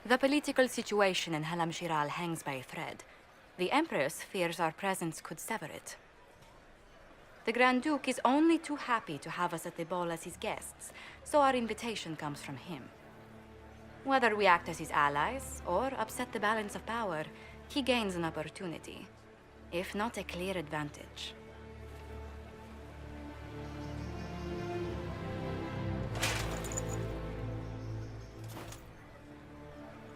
The political situation in Halam Shiral hangs by a thread. The Empress fears our presence could sever it. The Grand Duke is only too happy to have us at the ball as his guests, so our invitation comes from him. Whether we act as his allies or upset the balance of power, he gains an opportunity, if not a clear advantage.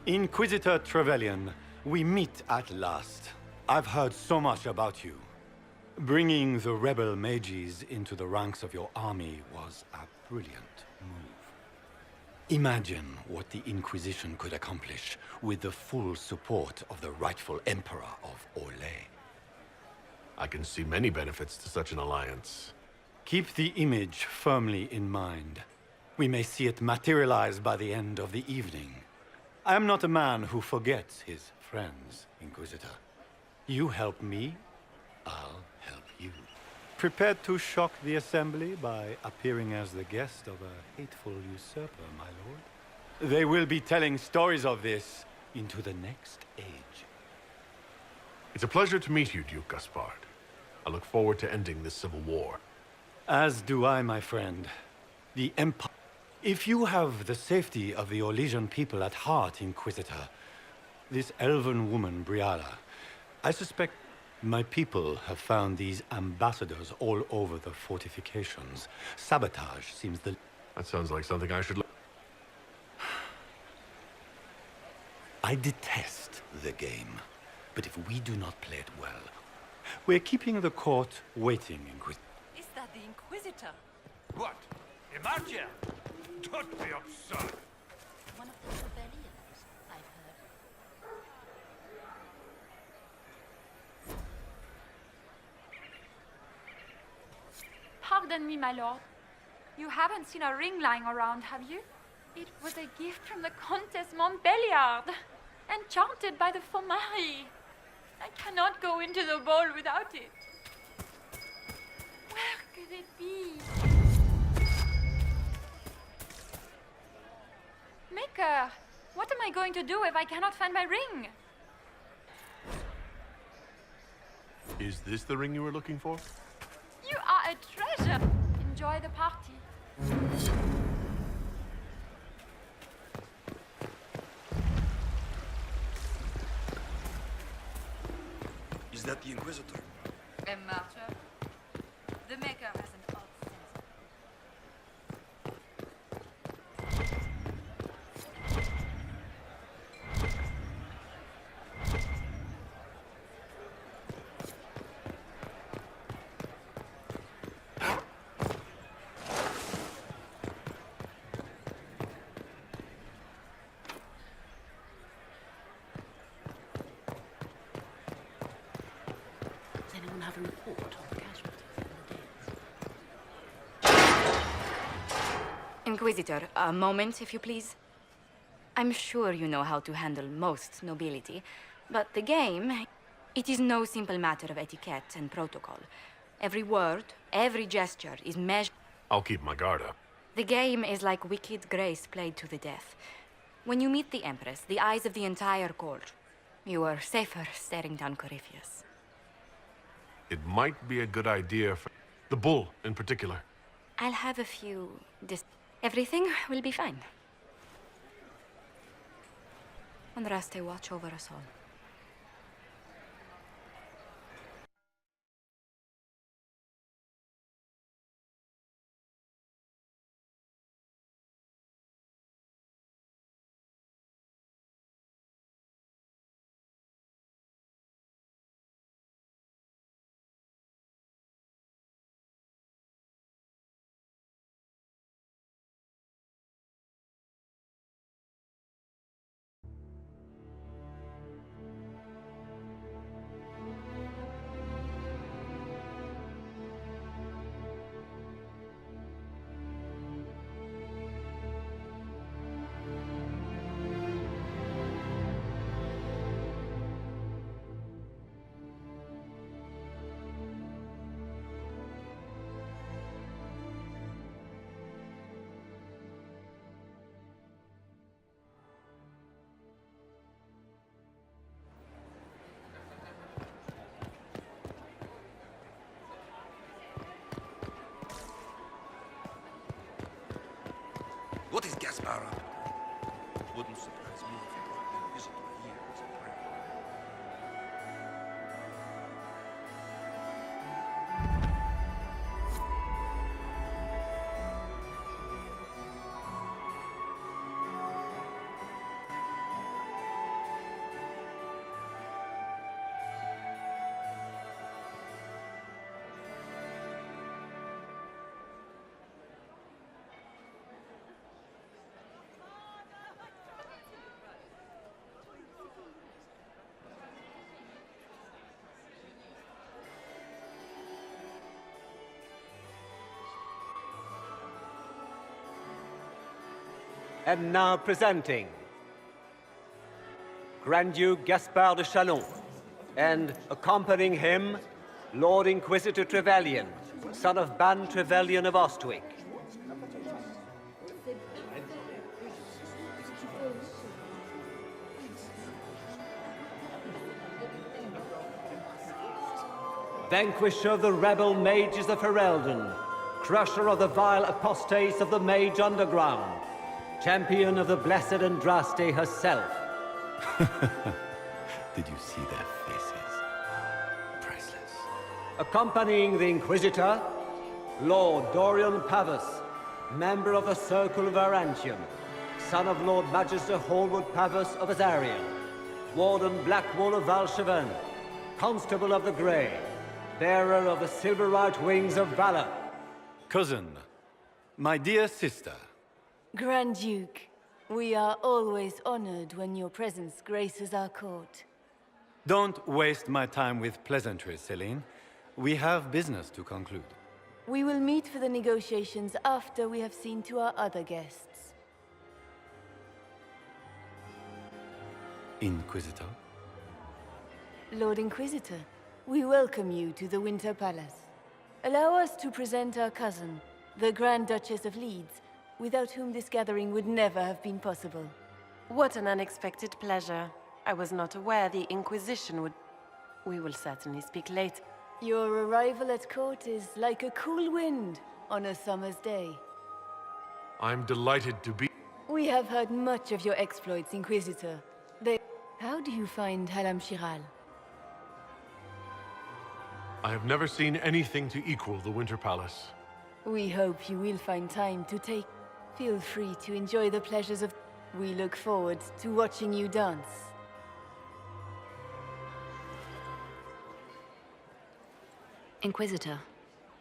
Inquisitor Trevelyan, we meet at last. I've heard so much about you. Bringing the rebel mages into the ranks of your army was a brilliant move. Imagine what the Inquisition could accomplish with the full support of the rightful Emperor of Orlais. I can see many benefits to such an alliance. Keep the image firmly in mind. We may see it materialize by the end of the evening. I am not a man who forgets his friends, Inquisitor. You help me, I'll help you. Prepared to shock the Assembly by appearing as the guest of a hateful usurper, my lord? They will be telling stories of this into the next age. It's a pleasure to meet you, Duke Gaspard. I look forward to ending this civil war. As do I, my friend. The Empire... If you have the safety of the Orlesian people at heart, Inquisitor, this elven woman, Briala, I suspect my people have found these ambassadors all over the fortifications. Sabotage seems the... That sounds like something I should look... I detest the game, but if we do not play it well, we're keeping the court waiting, Inquisitor. Is that the Inquisitor? What? Emartia? Don't be absurd. One of the rebellions, I've heard. Pardon me, my lord. You haven't seen a ring lying around, have you? It was a gift from the Countess Montbelliard, enchanted by the Fomari. I cannot go into the ball without it. Where could it be? Maker, what am I going to do if I cannot find my ring? Is this the ring you were looking for? You are a treasure. Enjoy the party. Is that the Inquisitor? A martyr? The Maker has an odd sense. Does anyone have a report on the casualties in the deaths? Inquisitor, a moment, if you please. I'm sure you know how to handle most nobility, but the game, it is no simple matter of etiquette and protocol. Every word, every gesture is measured. I'll keep my guard up. The game is like wicked grace played to the death. When you meet the Empress, the eyes of the entire court, you are safer staring down Corypheus. It might be a good idea for... the bull, in particular. I'll have a few... Everything will be fine. Andraste, watch over us all. What is Gaspar up to? Wouldn't surprise me if he brought the Inquisitor here as a prey. And now presenting Grand Duke Gaspard de Chalon, and accompanying him, Lord Inquisitor Trevelyan, son of Ban Trevelyan of Ostwick. Vanquisher of the rebel mages of Ferelden, crusher of the vile apostates of the Mage Underground, champion of the blessed Andraste herself. Did you see their faces? Priceless. Accompanying the Inquisitor, Lord Dorian Pavus, member of the Circle of Arantium, son of Lord Magister Hallwood Pavus of Azarian, Warden Blackwall of Valcheven, Constable of the Grey, bearer of the Silverite Wings of Valor. Cousin, my dear sister, Grand Duke, we are always honored when your presence graces our court. don't waste my time with pleasantries, Celine. We have business to conclude. We will meet for the negotiations after we have seen to our other guests. Inquisitor? Lord Inquisitor, we welcome you to the Winter Palace. Allow us to present our cousin, the Grand Duchess of Leeds, without whom this gathering would never have been possible. What an unexpected pleasure. I was not aware the Inquisition would... We will certainly speak later. Your arrival at court is like a cool wind on a summer's day. I'm delighted to be... We have heard much of your exploits, Inquisitor. How do you find Halam Shiral? I have never seen anything to equal the Winter Palace. We hope you will find time to take... Feel free to enjoy the pleasures of... We look forward to watching you dance. Inquisitor,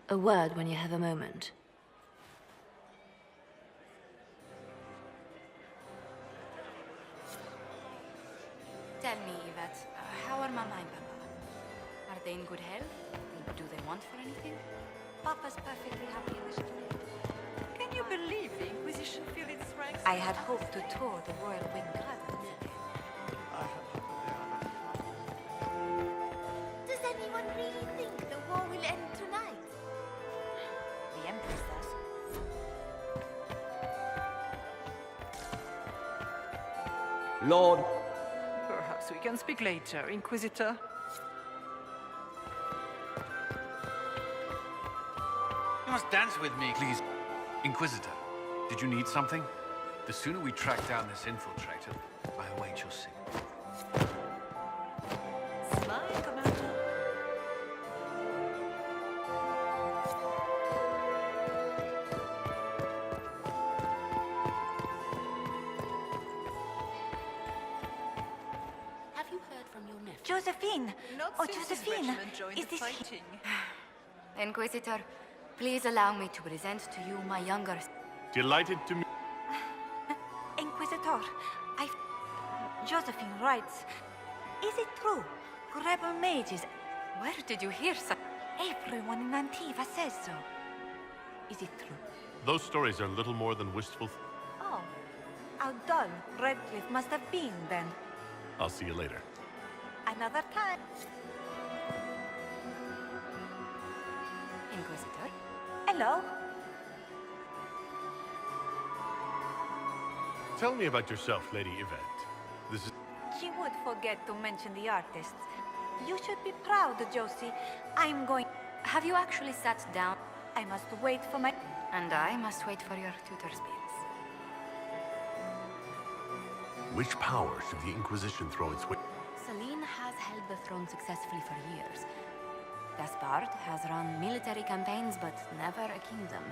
a word when you have a moment. Tell me, Yvette, how are Mama and Papa? Are they in good health? Do they want for anything? Papa's perfectly happy in this place. Can you believe the Inquisition feel its ranks? I had hoped to tour the Royal Wing Gardens. Does anyone really think the war will end tonight? The Empress does. Lord... Perhaps we can speak later, Inquisitor. You must dance with me, please. Inquisitor, did you need something? The sooner we track down this infiltrator, I await your signal. Smile, Commander. Have you heard from your nephew? Josephine! Not Oh, since his Josephine! regiment joined Is the this... fighting. Inquisitor, please allow me to present to you my younger... Delighted to meet... Inquisitor, Josephine writes... Is it true? Rebel mages... Where did you hear such... Everyone in Antiva says so. Is it true? Those stories are little more than wistful... Oh. How dull Redcliffe must have been then. I'll see you later. Another time. Inquisitor? Hello? Tell me about yourself, Lady Yvette. This is... She would forget to mention the artists. You should be proud, Josie. I'm going... Have you actually sat down? I must wait for my... And I must wait for your tutor's bills. which power should the Inquisition throw its weight? Celine has held the throne successfully for years. Gaspard has run military campaigns, but never a kingdom.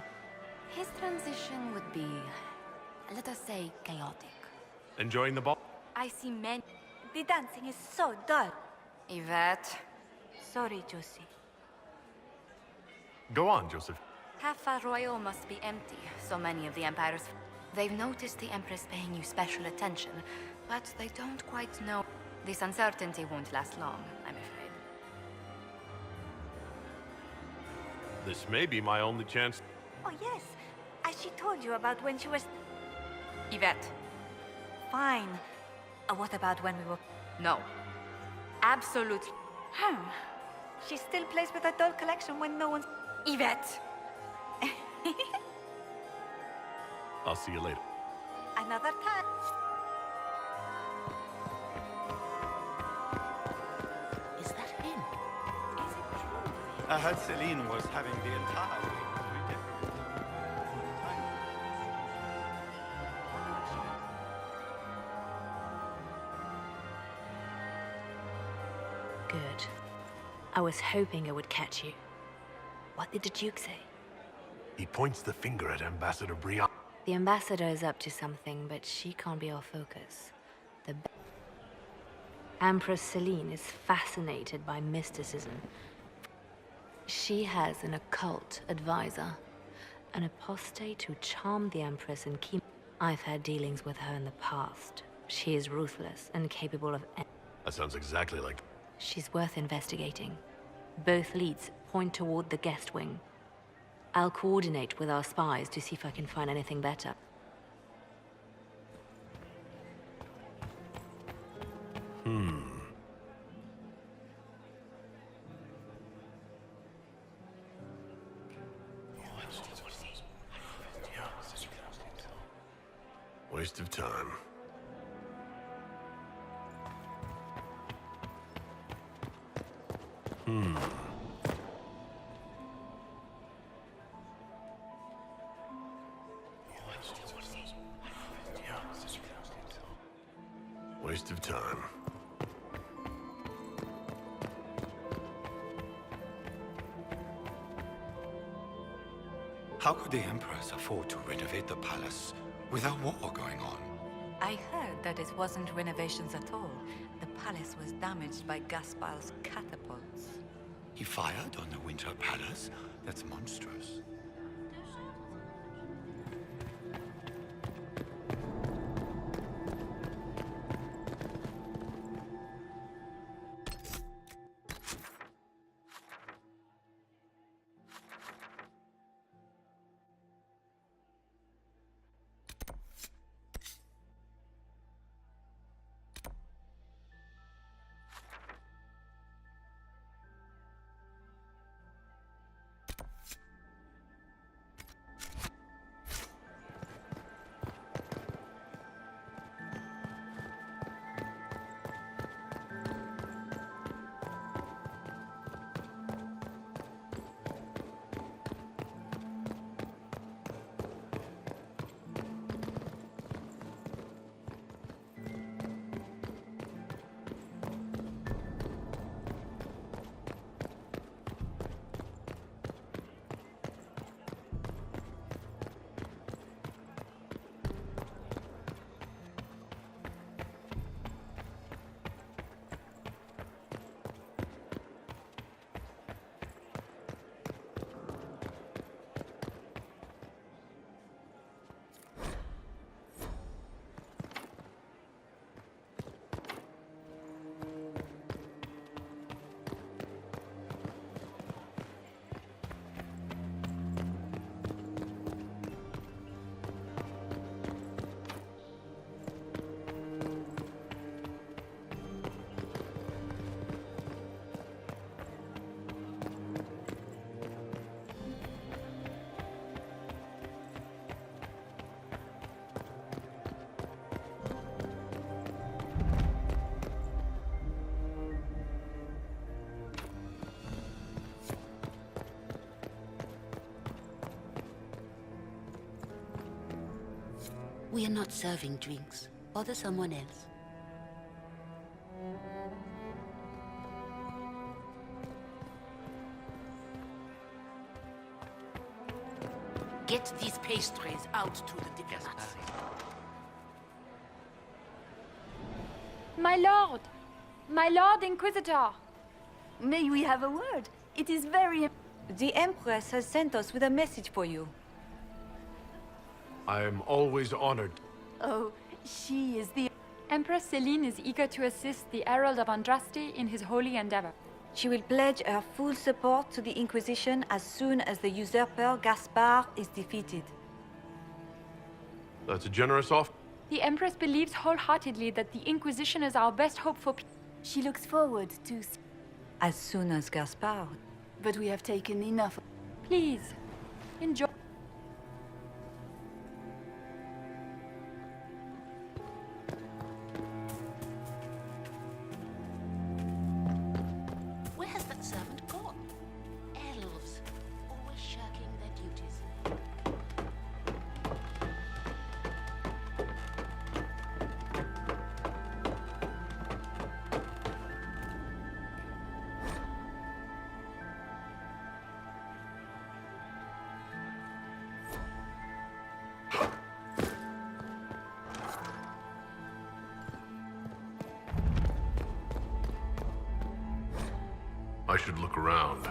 His transition would be, let us say, chaotic. Enjoying the ball? I see many... The dancing is so dull. Yvette. Sorry, Josie. Go on, Joseph. Half Val Royal must be empty. So many of the Empire's... They've noticed the Empress paying you special attention, but they don't quite know. This uncertainty won't last long, I'm afraid. This may be my only chance. Oh, yes. As she told you about when she was... Yvette. Fine. What about when we were... No. Absolutely. She still plays with her doll collection when no one's... Yvette! I'll see you later. Another time. Is that him? Is it true? I heard Celine was having the entire wing redecorated. Good. I was hoping I would catch you. What did the Duke say? He points the finger at Ambassador Briand. The ambassador is up to something, but she can't be our focus. Empress Celine is fascinated by mysticism. She has an occult advisor, an apostate who charmed the Empress and keep... I've had dealings with her in the past. She is ruthless and capable of... That sounds exactly like... She's worth investigating. Both leads point toward the guest wing. I'll coordinate with our spies to see if I can find anything better. Waste of time. Waste of time. How could the Empress afford to renovate the palace without war going on? I heard that it wasn't renovations at all. The palace was damaged by Gaspard's catapults. He fired on the Winter Palace? That's monstrous. We are not serving drinks. bother someone else. Get these pastries out to the diplomats. My lord Inquisitor! May we have a word? It is very... The Empress has sent us with a message for you. I am always honored. Oh, she is the... Empress Celine is eager to assist the Herald of Andraste in his holy endeavor. She will pledge her full support to the Inquisition as soon as the usurper Gaspard is defeated. That's a generous offer. The Empress believes wholeheartedly that the Inquisition is our best hope for peace. She looks forward to... As soon as Gaspard. But we have taken enough. Please, enjoy. Where has that servant gone? Elves, always shirking their duties. I should look around.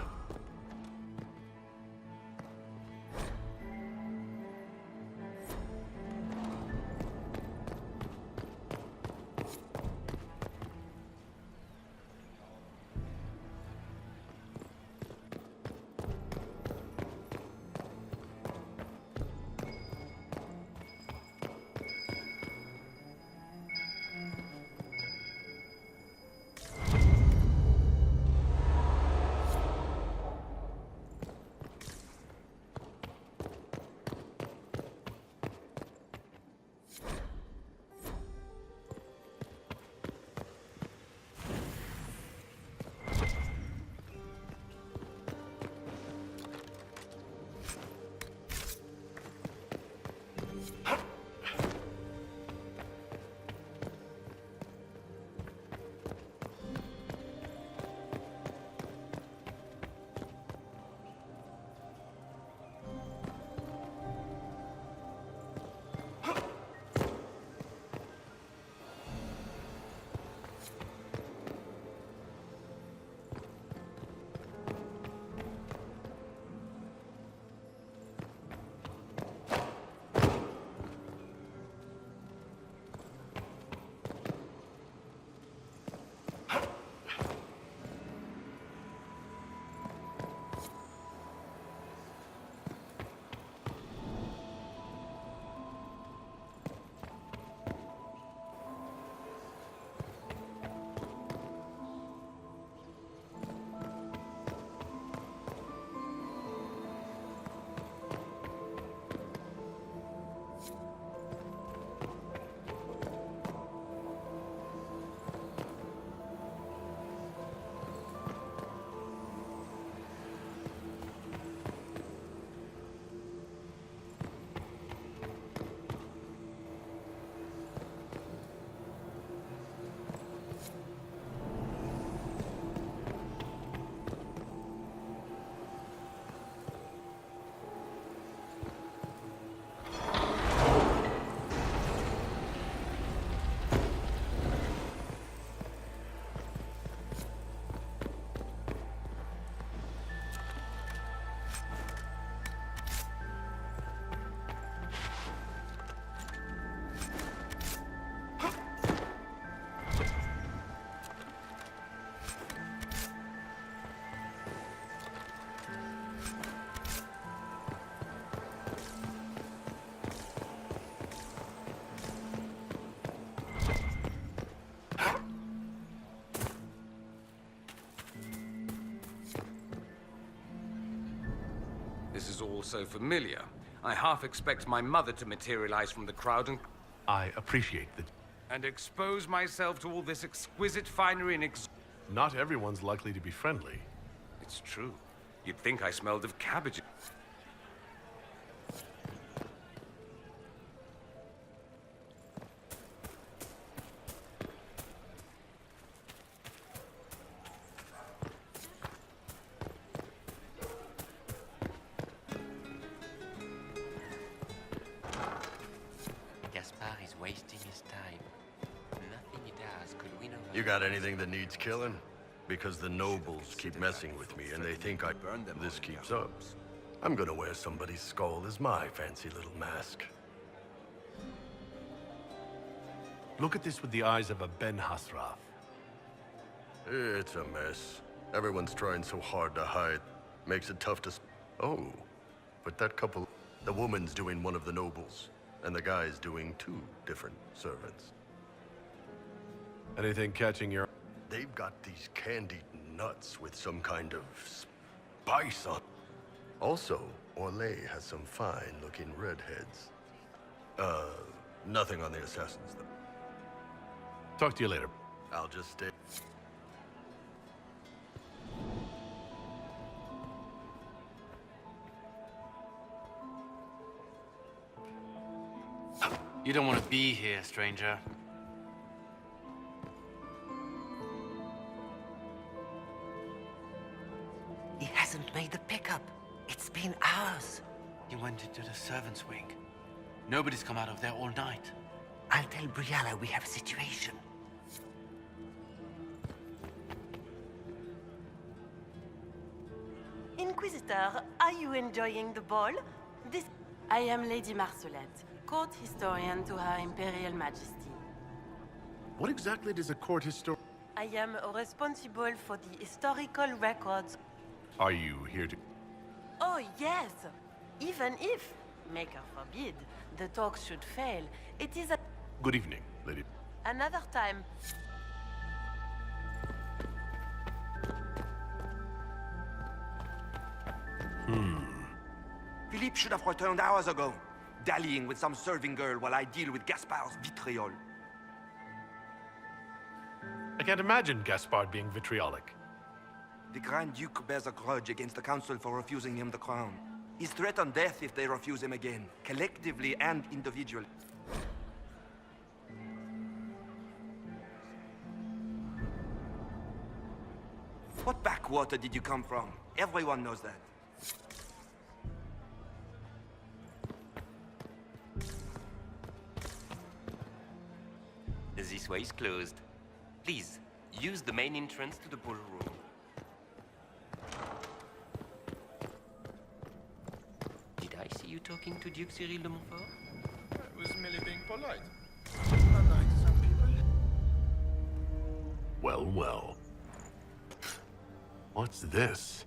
This is all so familiar. I half expect my mother to materialize from the crowd and... I appreciate that. And expose myself to all this exquisite finery and Not everyone's likely to be friendly. It's true. You'd think I smelled of cabbage. wasting his time. Nothing he does could win over... You got anything that needs killing? Because the nobles keep messing with me, and they think this keeps up. I'm gonna wear somebody's skull as my fancy little mask. Look at this with the eyes of a Ben Hasrath. It's a mess. Everyone's trying so hard to hide. Makes it tough to... Oh, but that couple... The woman's doing one of the nobles, and the guy's doing 2 different servants. Anything catching your... They've got these candied nuts with some kind of spice on. Also, Orlais has some fine-looking redheads. Nothing on the assassins, though. Talk to you later. I'll just stay. You don't want to be here, stranger. He hasn't made the pickup. It's been hours. He went into the servants' wing. Nobody's come out of there all night. I'll tell Briala we have a situation. Inquisitor, are you enjoying the ball? I am Lady Marcelette, court historian to Her Imperial Majesty. What exactly does a court historian... I am responsible for the historical records. Are you here to... Oh, yes. Even if, Maker forbid, the talks should fail, it is a... Good evening, lady. Another time. Philippe should have returned hours ago, dallying with some serving girl while I deal with Gaspard's vitriol. I can't imagine Gaspard being vitriolic. The Grand Duke bears a grudge against the Council for refusing him the crown. He's threatened death if they refuse him again, collectively and individually. What backwater did you come from? Everyone knows that. This way is closed. Please, use the main entrance to the ballroom. Did I see you talking to Duke Cyril de Montfort? I was merely being polite. Well, well. What's this?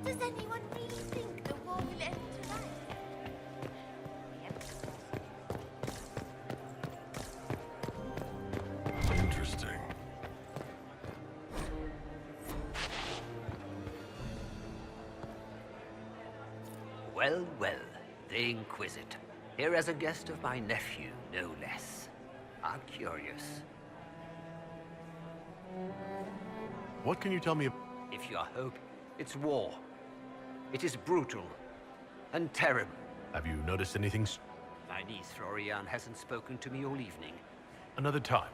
Does anyone really think the war will end tonight? Interesting. Well, well, the Inquisitor. Here as a guest of my nephew, no less. How curious. What can you tell me? If you are hoping, it's war. It is brutal and terrible. Have you noticed anything? My niece Florian hasn't spoken to me all evening. Another time.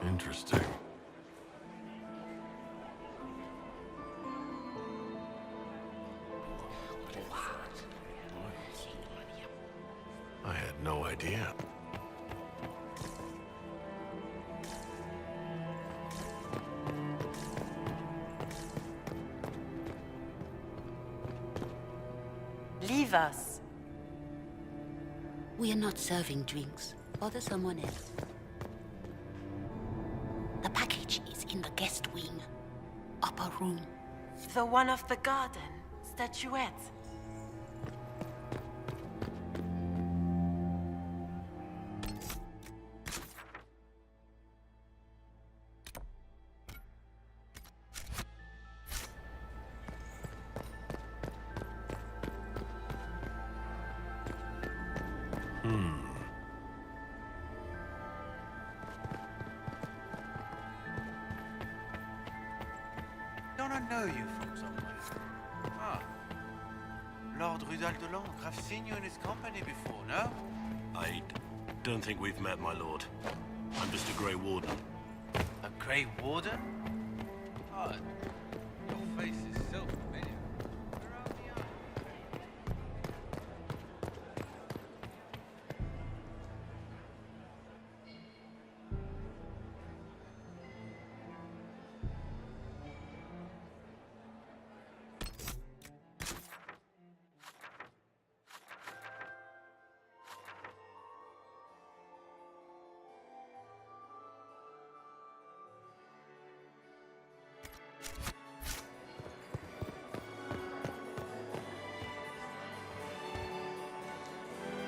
Interesting. I had no idea. Leave us. We are not serving drinks. Bother someone else. The package is in the guest wing. Upper room. The one of the garden. Statuette. Don't I know you from somewhere? Ah, Lord Rudal de Londres. I've seen you in his company before, no? I don't think we've met, my lord. I'm just a Grey Warden. A Grey Warden? Oh, your face is so familiar.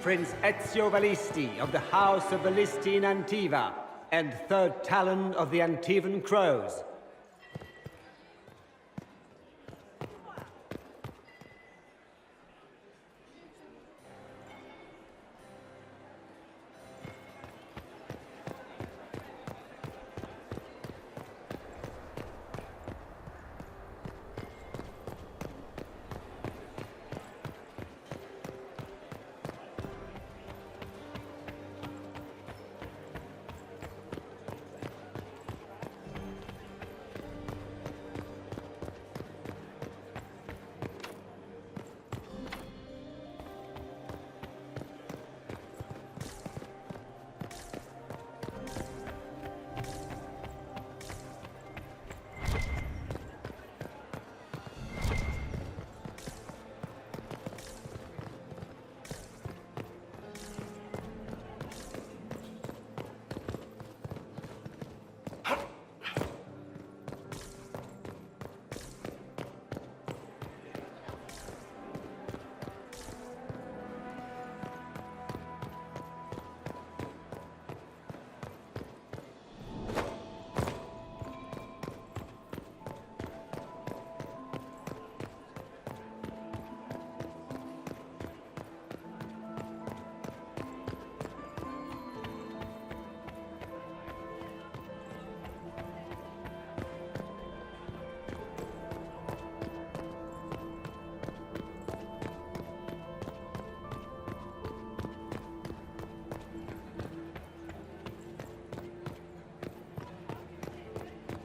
Prince Ezio Valisti of the House of Valisti in Antiva, and third Talon of the Antivan Crows.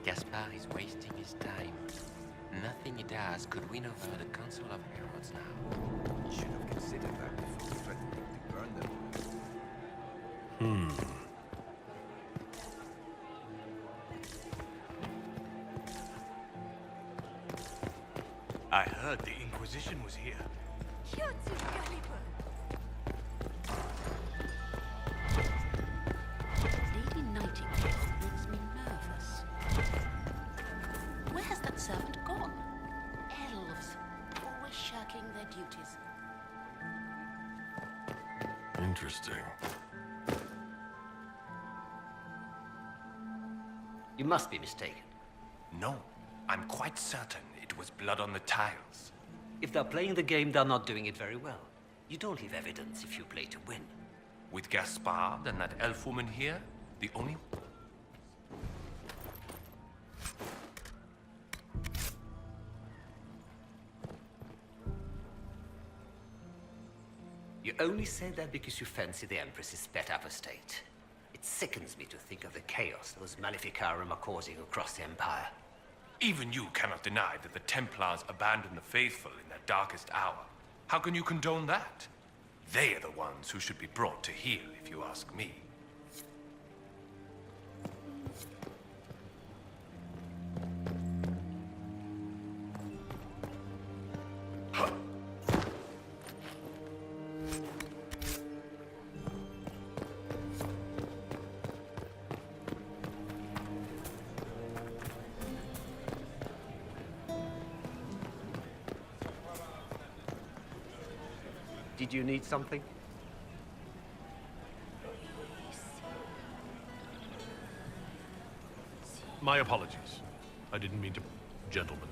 Gaspard is wasting his time. Nothing he does could win over the Council of Heralds now. Should have considered that before threatening to burn them. I heard the Inquisition was here. Lady Nightingale makes me nervous. Where has that servant gone? Elves, always shirking their duties. Interesting. You must be mistaken. No, I'm quite certain it was blood on the tiles. If they're playing the game, they're not doing it very well. You don't leave evidence if you play to win. With Gaspard and that elf woman here, the only... You only say that because you fancy the Empress's pet apostate. It sickens me to think of the chaos those Maleficarum are causing across the Empire. Even you cannot deny that the Templars abandoned the faithful in their darkest hour. How can you condone that? They are the ones who should be brought to heel, if you ask me. Did you need something? My apologies. I didn't mean to... Gentlemen.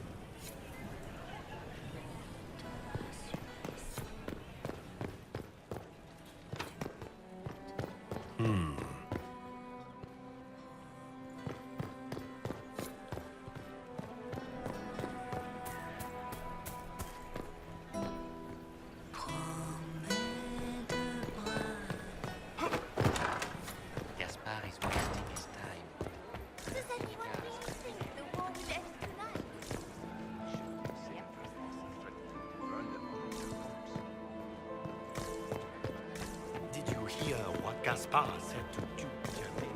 Gaspard said to Duke Germain.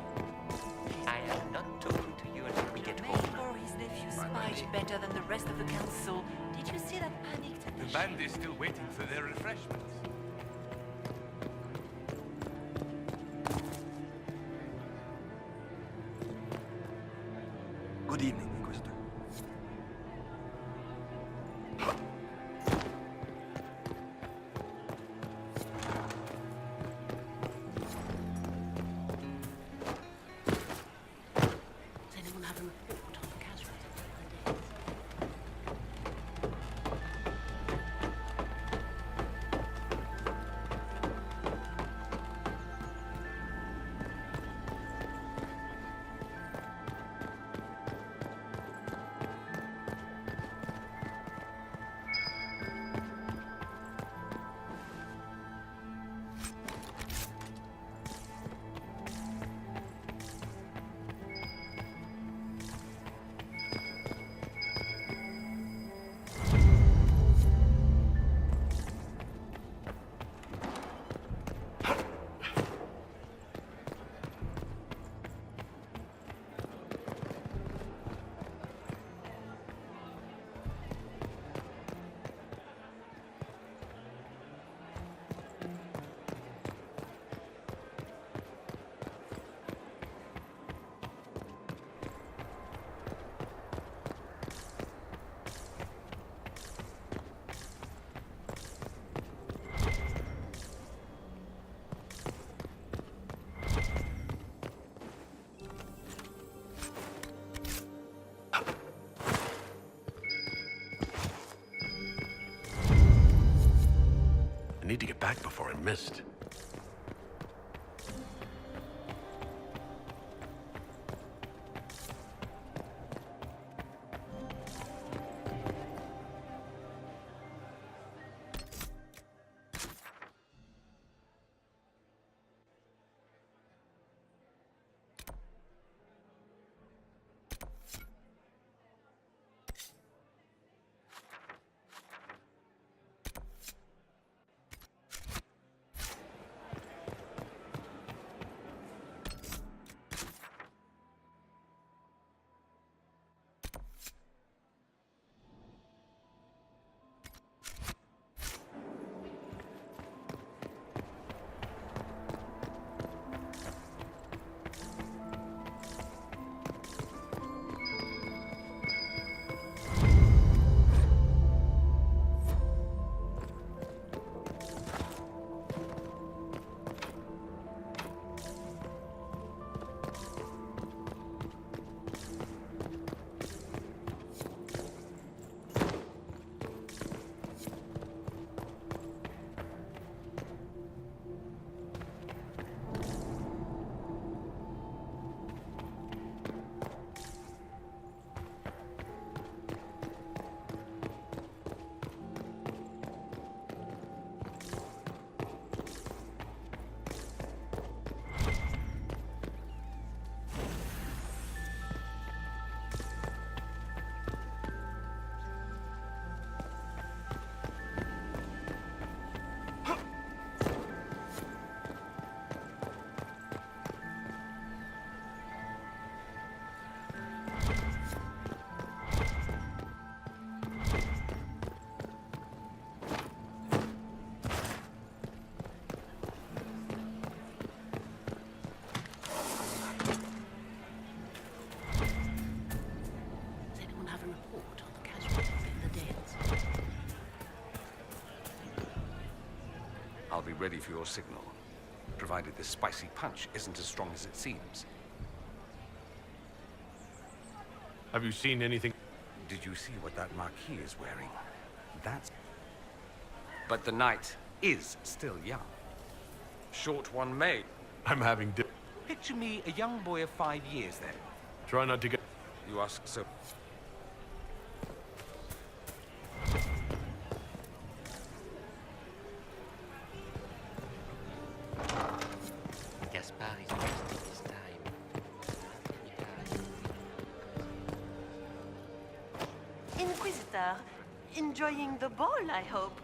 I am not talking to you until we get home. Or his nephew spied better than the rest of the council. Did you see that panicked The band is still waiting for their refreshments. Good evening, Inquisitor. Does anyone have a report on the casualties of the days? I need to get back before I'm missed. I'll be ready for your signal, provided this spicy punch isn't as strong as it seems. Have you seen anything? Did you see what that marquis is wearing? That's... But the night is still young. Short one may. I'm having Picture me a young boy of 5 years then. Try not to get... You ask so... Gaspard is wasting his time. Inquisitor, enjoying the ball, I hope.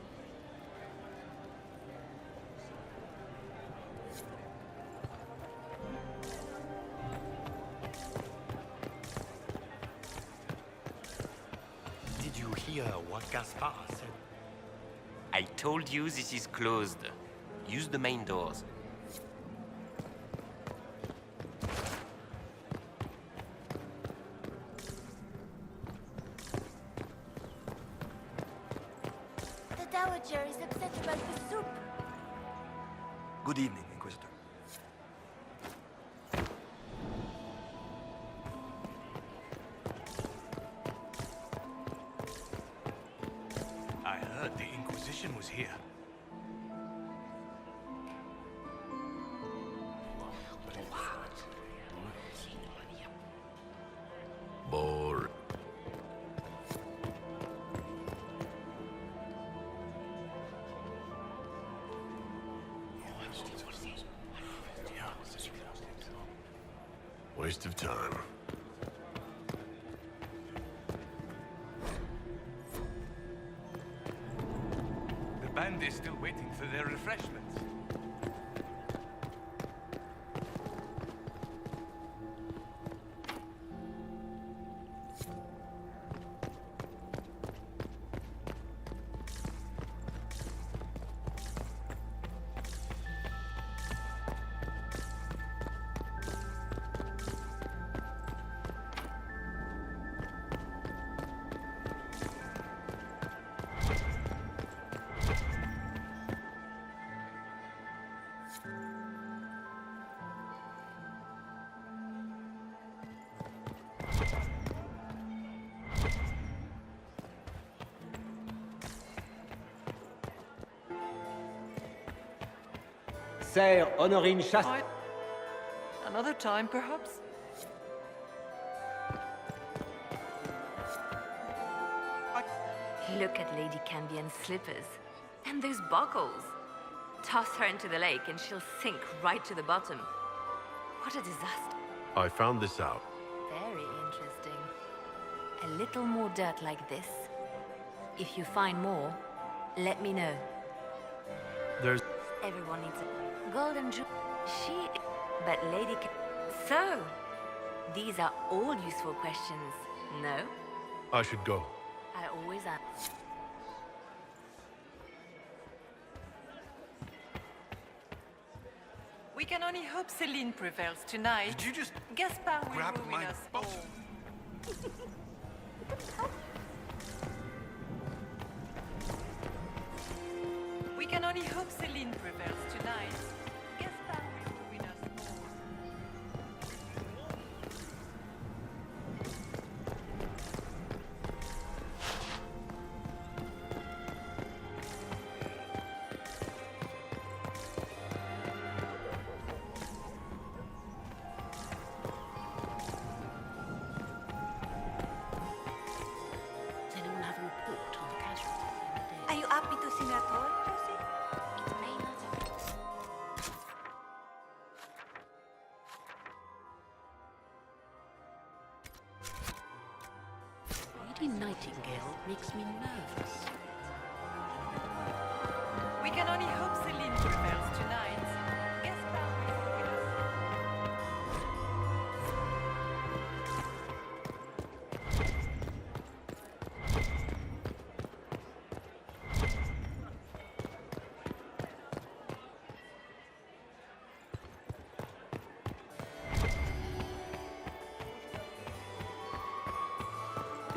what Gaspard said. I told you this is closed. Use the main doors. The Dowager is upset about the soup. Good evening, Inquisitor. I heard the Inquisition was here. Boring. Waste of time. The band is still waiting for their refreshments. Sire Honorine Chastel. Another time, perhaps? Look at Lady Cambion's slippers. And those buckles. Toss her into the lake and she'll sink right to the bottom. What a disaster. I found this out. Very interesting. A little more dirt like this. If you find more, let me know. There's... Everyone needs a golden jewel. But Lady So, these are all useful questions, no? I should go. I always ask. We can only hope Celine prevails tonight. Did you just Gaspard will grab ruin my us bottom? all. We can only hope Celine prevails tonight. Gaspard will ruin us all. Does anyone have a report on the casualty in the day? Are you happy to see me at all, Josie? It may not have... Lady Nightingale makes me nervous. We can only hope Celine prevails tonight. Gaspard will ruin us.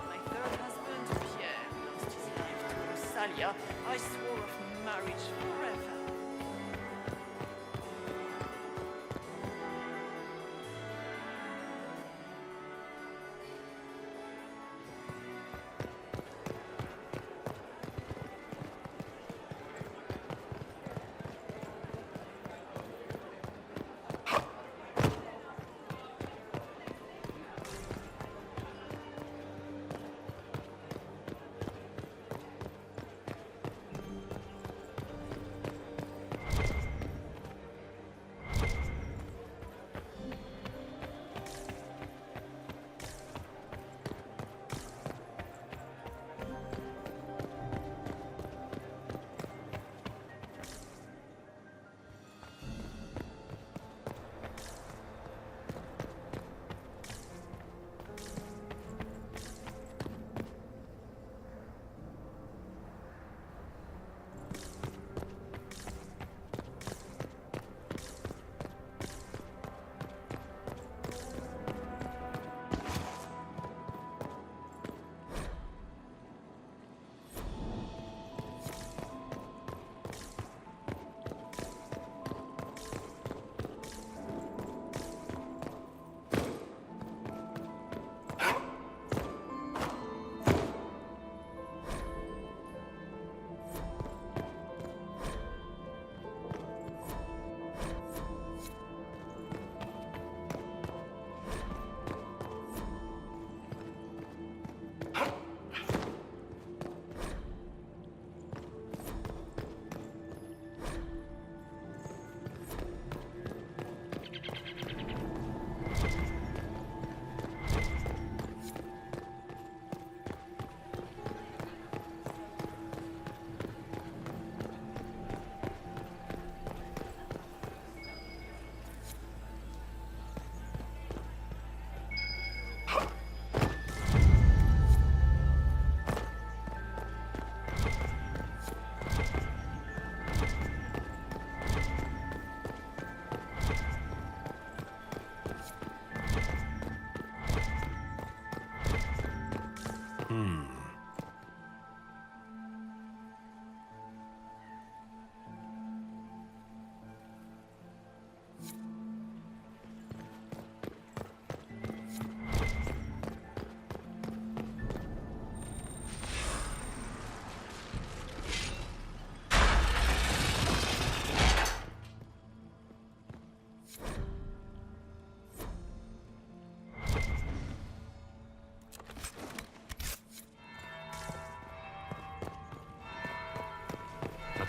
My third husband, Pierre, lost his life to Rosalia. I swore off marriage forever.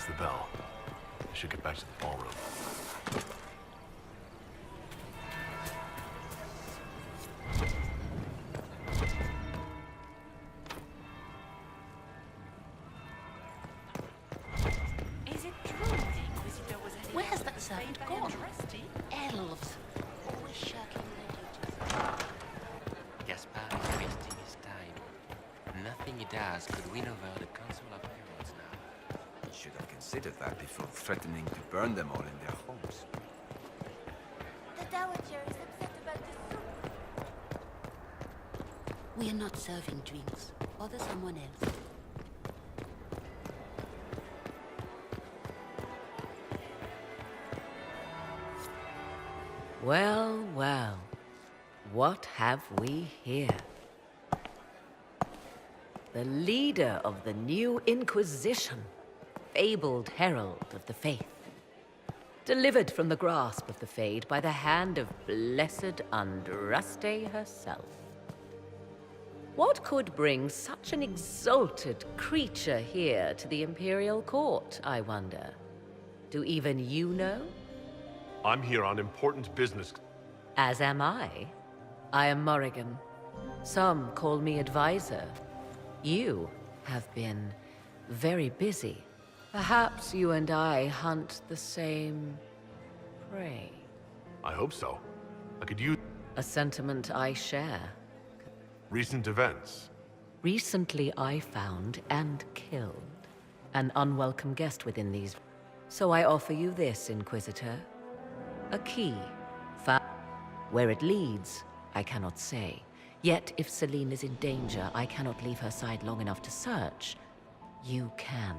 the bell. I should get back to the ballroom. Is it true the Inquisitor was heading Where's out that to servant Spain gone? and Rusty? Elves. Always shirking their duties. Gaspard is wasting his time. Nothing he does could win over the Council of Heralds now. You should have considered that before threatening to burn them all in their homes. The Dowager is upset about the soup. We are not serving drinks. Bother someone else. Well, well. What have we here? The leader of the new Inquisition, fabled herald of the faith, delivered from the grasp of the Fade by the hand of blessed Andraste herself. What could bring such an exalted creature here to the Imperial Court, I wonder? Do even you know? I'm here on important business. As am I. I am Morrigan. Some call me advisor. You have been very busy. Perhaps you and I hunt the same prey. I hope so. I could use A sentiment I share. recent events. Recently I found and killed an unwelcome guest within these. So I offer you this, Inquisitor. A key. Where it leads, I cannot say. Yet if Celine is in danger, I cannot leave her side long enough to search. You can.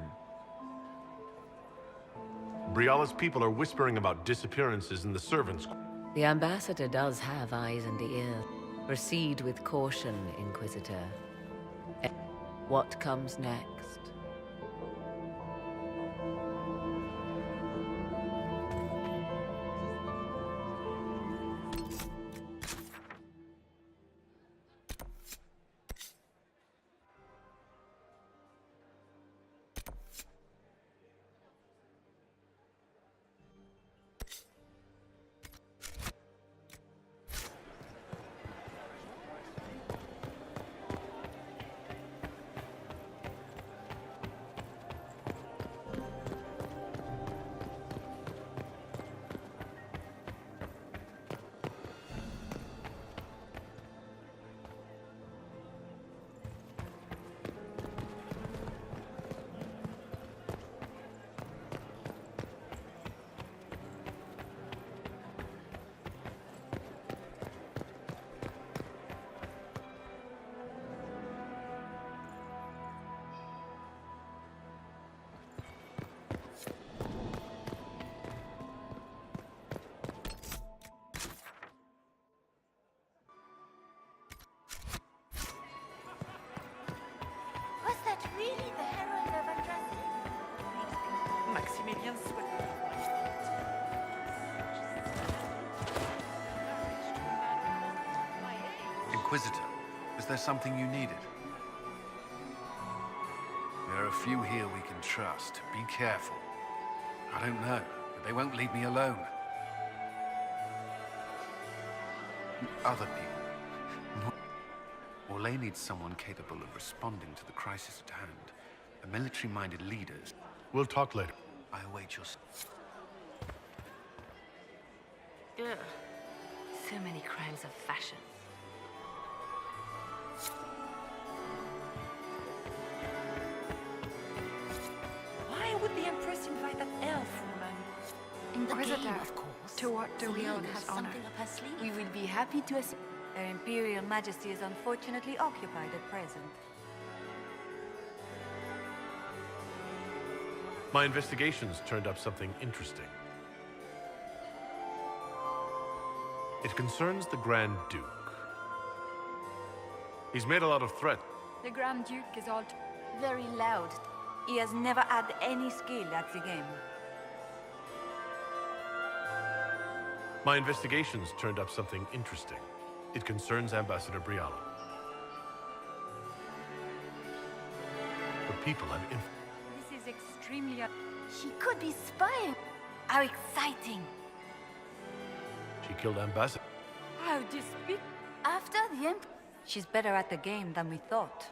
Briala's people are whispering about disappearances in the servants' The ambassador does have eyes and ears. Proceed with caution, Inquisitor. What comes next? Was that really the Herald of Andraste? Maximilian swept Inquisitor, is there something you needed? There are a few here we can trust. Be careful. I don't know, but they won't leave me alone. Other people. Orlais needs someone capable of responding to the crisis at hand. A military-minded leader. We'll talk later. I await your... Ugh. So many crimes of fashion. Why would the Empress invite that elf woman? Inquisitor, of course. to what do we owe Celine this has honor? something up her sleeve. We will be happy to assist. Her Imperial Majesty is unfortunately occupied at present. My investigations turned up something interesting. It concerns the Grand Duke. He's made a lot of threats. The Grand Duke is all very loud. He has never had any skill at the game. My investigations turned up something interesting. It concerns Ambassador Briala. The people have This is extremely extremely... She could be spying. How exciting. She killed Ambassador. How despicable. After the Emperor. She's better at the game than we thought.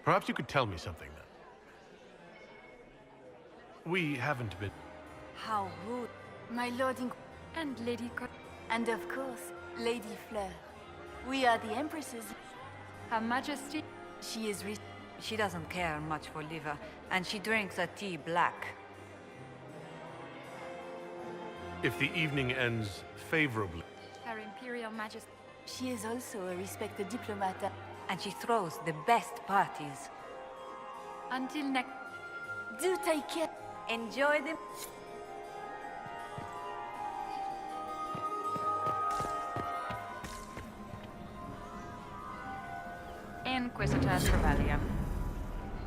Perhaps you could tell me something then. We haven't been... How rude. My Lord and Lady and of course, Lady Fleur. We are the Empresses. Her Majesty. She is rich. She doesn't care much for liver, and she drinks her tea black. If the evening ends favorably... Her Imperial Majesty. She is also a respected diplomat. And she throws the best parties. Until next... Do take care. Enjoy them. Inquisitor Trevelyan.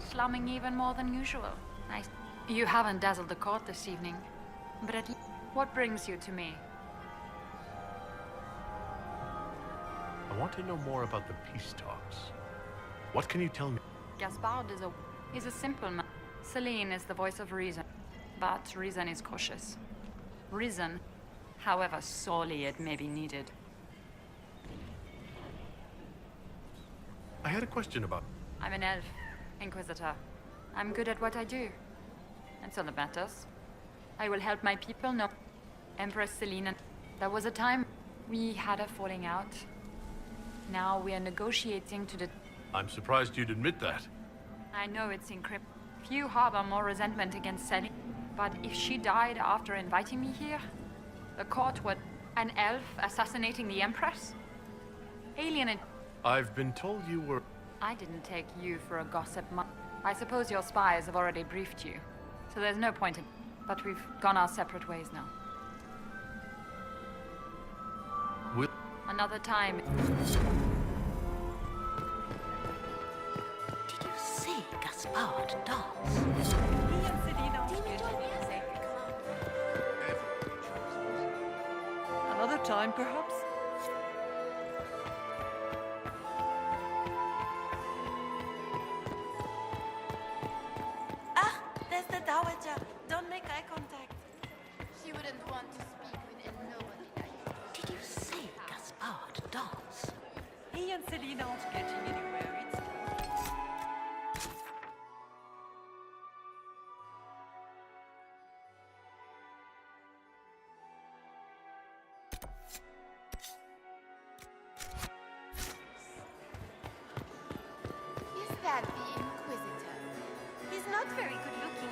Slumming even more than usual. Nice. You haven't dazzled the court this evening. But at least... What brings you to me? I want to know more about the peace talks. What can you tell me? Gaspard is a simple man. Celine is the voice of reason. But reason is cautious. Reason, however sorely it may be needed. I had a question about... I'm an elf, Inquisitor. I'm good at what I do. That's all that matters. I will help my people know. Empress Celine, there was a time we had a falling out. Now we are negotiating to the... I'm surprised you'd admit that. I know it's encrypted. Few harbor more resentment against Celine. But if she died after inviting me here, the court would... An elf assassinating the Empress? Alien and... I've been told you were... I didn't take you for a gossip I suppose your spies have already briefed you. So there's no point in... But we've gone our separate ways now. Will... Another time... Did you see Gaspard dance? Another time, perhaps? Ah, there's the Dowager. Don't make eye contact. She wouldn't want to speak with nobody like you. Did you see Gaspard dance? He and Celine aren't getting anywhere. It's... Is that the Inquisitor? He's not very good looking.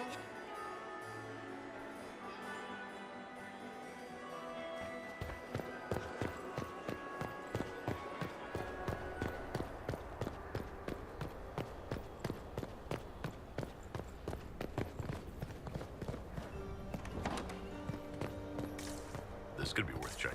This could be worth checking.